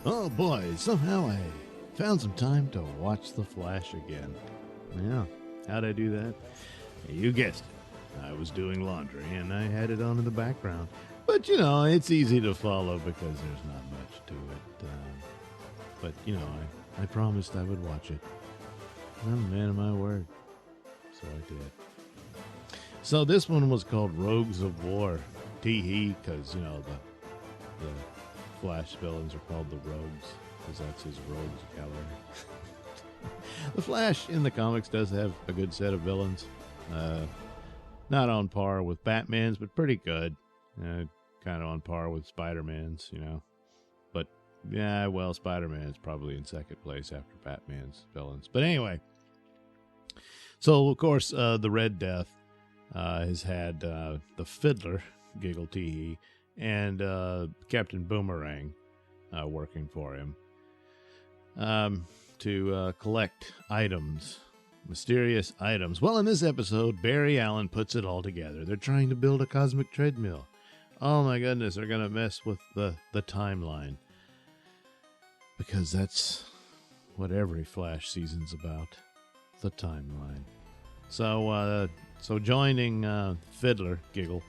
Oh boy, somehow I found some time to watch The Flash again. Yeah, how'd I do that? You guessed it. I was doing laundry and I had it on in the background. But you know, it's easy to follow because there's not much to it. But you know, I promised I would watch it. I'm a man of my word. So I did. So this one was called Rogues of War. Tee-hee, because, you know, the Flash villains are called the Rogues, because that's his Rogues color. The Flash in the comics does have a good set of villains. Not on par with Batman's, but pretty good. Kind of on par with Spider-Man's, you know. But, yeah, well, Spider-Man's probably in second place after Batman's villains. But anyway, so, of course, the Red Death has had the Fiddler, Giggle Tee, and Captain Boomerang working for him to collect items, mysterious items. Well, in this episode, Barry Allen puts it all together. They're trying to build a cosmic treadmill. Oh my goodness, they're going to mess with the timeline. Because that's what every Flash season's about, the timeline. So joining Fiddler, Giggle,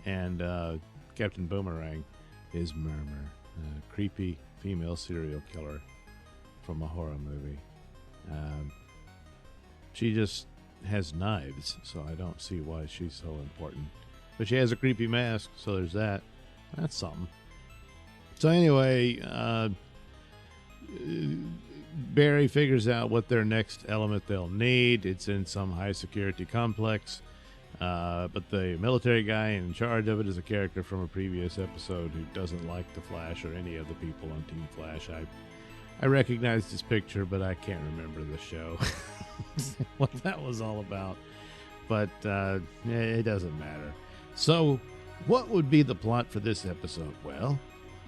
and Captain Boomerang is Murmur, a creepy female serial killer from a horror movie. She just has knives, so I don't see why she's so important. But she has a creepy mask, so there's that. That's something. So anyway, Barry figures out what their next element they'll need. It's in some high security complex. But the military guy in charge of it is a character from a previous episode who doesn't like the Flash or any of the people on Team Flash. I recognized his picture, but I can't remember the show. What that was all about. But it doesn't matter. So what would be the plot for this episode? Well,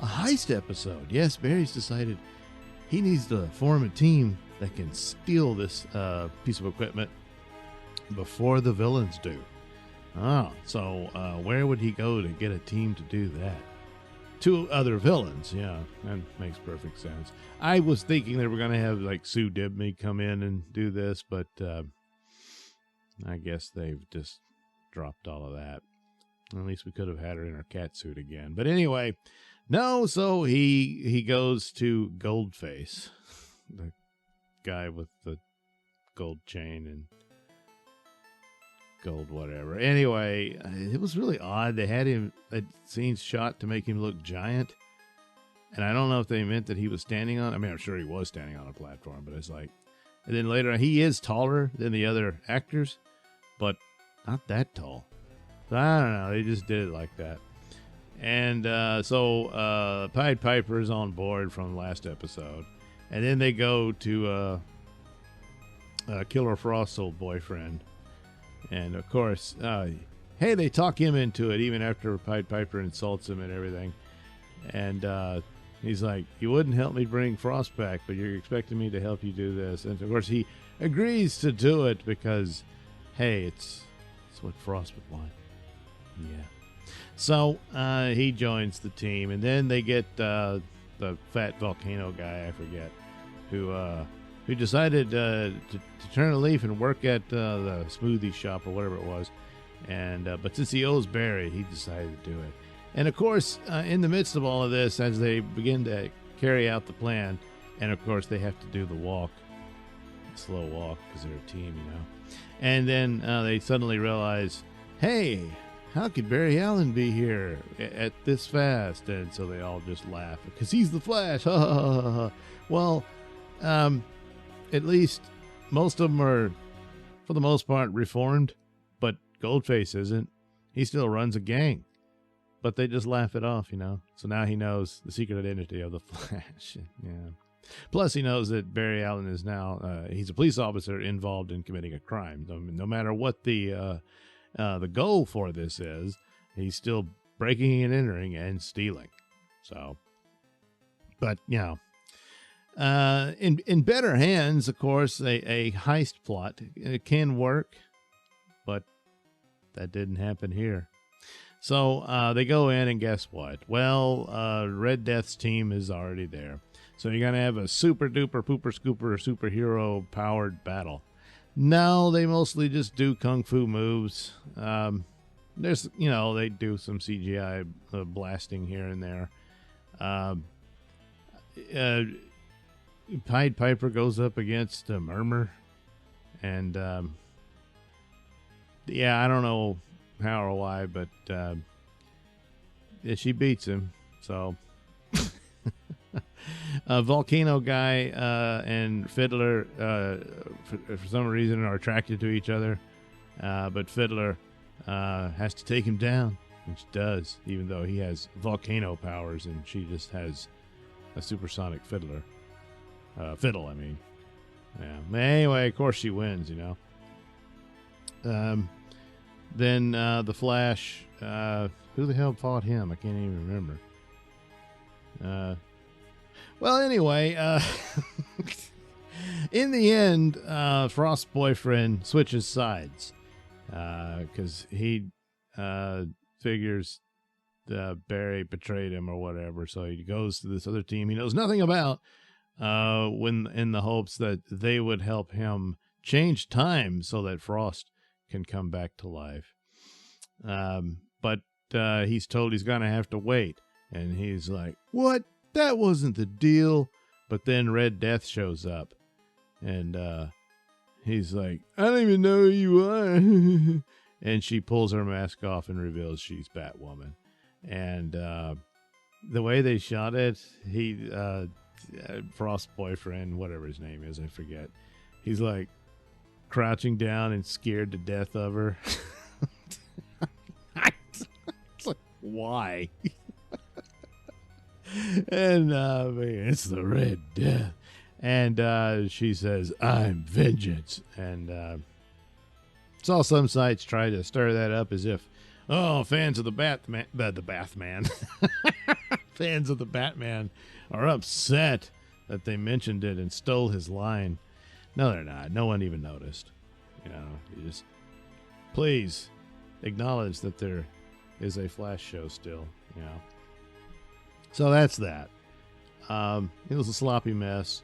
a heist episode. Yes, Barry's decided he needs to form a team that can steal this piece of equipment before the villains do. So where would he go to get a team to do that? Two other villains, yeah, that makes perfect sense. I was thinking they were going to have like Sue Dibney come in and do this, but I guess they've just dropped all of that. At least we could have had her in her cat suit again. But anyway, no, so he goes to Goldface, the guy with the gold chain and gold whatever. Anyway, it was really odd. They had him scenes shot to make him look giant, and I don't know if they meant that he was standing on, I mean, I'm sure he was standing on a platform, but it's like, and then later he is taller than the other actors, but not that tall. So I don't know, they just did it like that. And so Pied Piper is on board from last episode, and then they go to Killer Frost's old boyfriend. And, of course, hey, they talk him into it even after Pied Piper insults him and everything. And he's like, you wouldn't help me bring Frost back, but you're expecting me to help you do this. And, of course, he agrees to do it because, hey, it's what Frost would want. Yeah. So he joins the team. And then they get the fat volcano guy, I forget, who decided to turn a leaf and work at the smoothie shop or whatever it was. And but since he owes Barry, he decided to do it. And, of course, in the midst of all of this, as they begin to carry out the plan, and, of course, they have to do the walk, slow walk, because they're a team, you know. And then they suddenly realize, hey, how could Barry Allen be here at this fast? And so they all just laugh, because he's the Flash. Well, at least most of them are, for the most part, reformed, but Goldface isn't. He still runs a gang, but they just laugh it off, you know. So now he knows the secret identity of the Flash. Yeah. Plus, he knows that Barry Allen is now, he's a police officer involved in committing a crime. No matter what the goal for this is, he's still breaking and entering and stealing. So, but, you know. In better hands, of course, a heist plot can work, but that didn't happen here. So they go in, and guess what? Well, Red Death's team is already there. So you're going to have a super duper pooper scooper superhero powered battle. No, they mostly just do kung fu moves. There's, they do some CGI blasting here and there. Pied Piper goes up against Murmur. And, I don't know how or why, but she beats him. So, Volcano Guy and Fiddler, for some reason, are attracted to each other. But Fiddler has to take him down, which does, even though he has volcano powers and she just has a supersonic fiddle, I mean. Yeah. Anyway, of course she wins, Then the Flash, who the hell fought him? I can't even remember. Well, anyway, in the end, Frost's boyfriend switches sides because he figures Barry betrayed him or whatever, so he goes to this other team he knows nothing about, when in the hopes that they would help him change time so that Frost can come back to life. But he's told he's gonna have to wait, and he's like, "What? That wasn't the deal." But then Red Death shows up, and he's like, "I don't even know who you are." And she pulls her mask off and reveals she's Batwoman. And the way they shot it, Frost's boyfriend, whatever his name is, I forget, he's like crouching down and scared to death of her. It's like, why? And it's the Red Death. And she says, "I'm vengeance." And saw some sites try to stir that up as if, fans of the Batman, fans of the Batman are upset that they mentioned it and stole his line. No, they're not. No one even noticed. You just please acknowledge that there is a Flash show still. So that's that. It was a sloppy mess,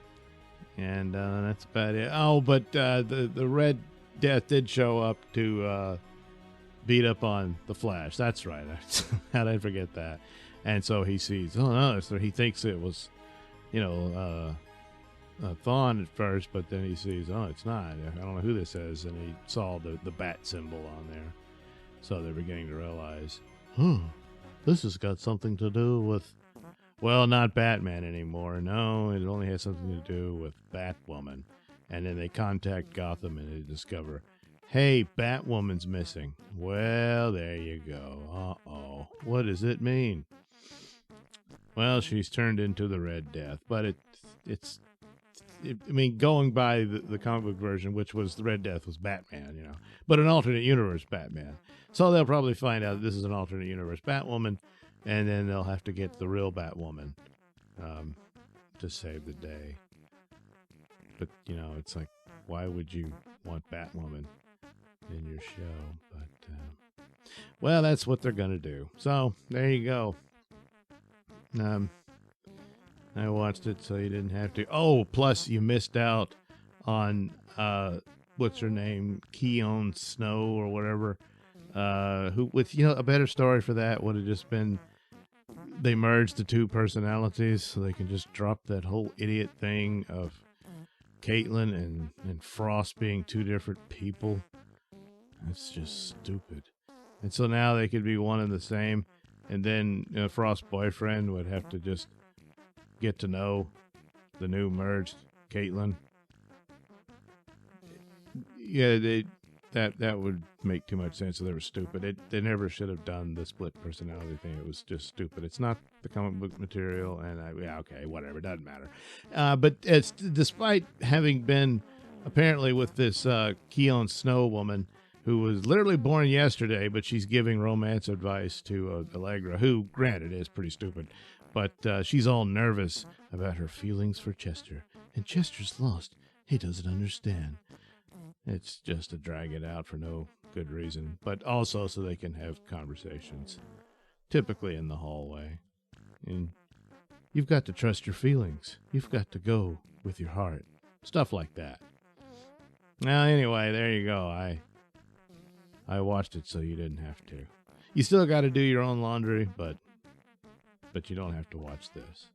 and that's about it. Oh, but the Red Death did show up to beat up on the Flash. That's right. How did I forget that? And so he sees, so he thinks it was, Thawne at first, but then he sees, it's not. I don't know who this is. And he saw the bat symbol on there. So they're beginning to realize, this has got something to do with, well, not Batman anymore. No, it only has something to do with Batwoman. And then they contact Gotham and they discover, hey, Batwoman's missing. Well, there you go. Uh-oh. What does it mean? Well, she's turned into the Red Death. But going by the comic book version, which was the Red Death was Batman, but an alternate universe Batman. So they'll probably find out this is an alternate universe Batwoman, and then they'll have to get the real Batwoman to save the day. But, it's like, why would you want Batwoman in your show? But, well, that's what they're going to do. So, there you go. I watched it so you didn't have to. Oh, plus you missed out on, what's her name? Keon Snow or whatever. Who, with, a better story for that would have just been they merged the two personalities so they can just drop that whole idiot thing of Caitlin and Frost being two different people. That's just stupid. And so now they could be one and the same, and then Frost's boyfriend would have to just get to know the new merged Caitlin. Yeah, that would make too much sense. So they were stupid. They never should have done the split personality thing. It was just stupid. It's not the comic book material, and okay, whatever, doesn't matter. But it's despite having been apparently with this Keon Snow woman who was literally born yesterday, but she's giving romance advice to Allegra, who, granted, is pretty stupid, but she's all nervous about her feelings for Chester, and Chester's lost. He doesn't understand. It's just to drag it out for no good reason, but also so they can have conversations, typically in the hallway. And, You've got to trust your feelings. You've got to go with your heart. Stuff like that. Now, anyway, there you go. I watched it so you didn't have to. You still got to do your own laundry, but you don't have to watch this.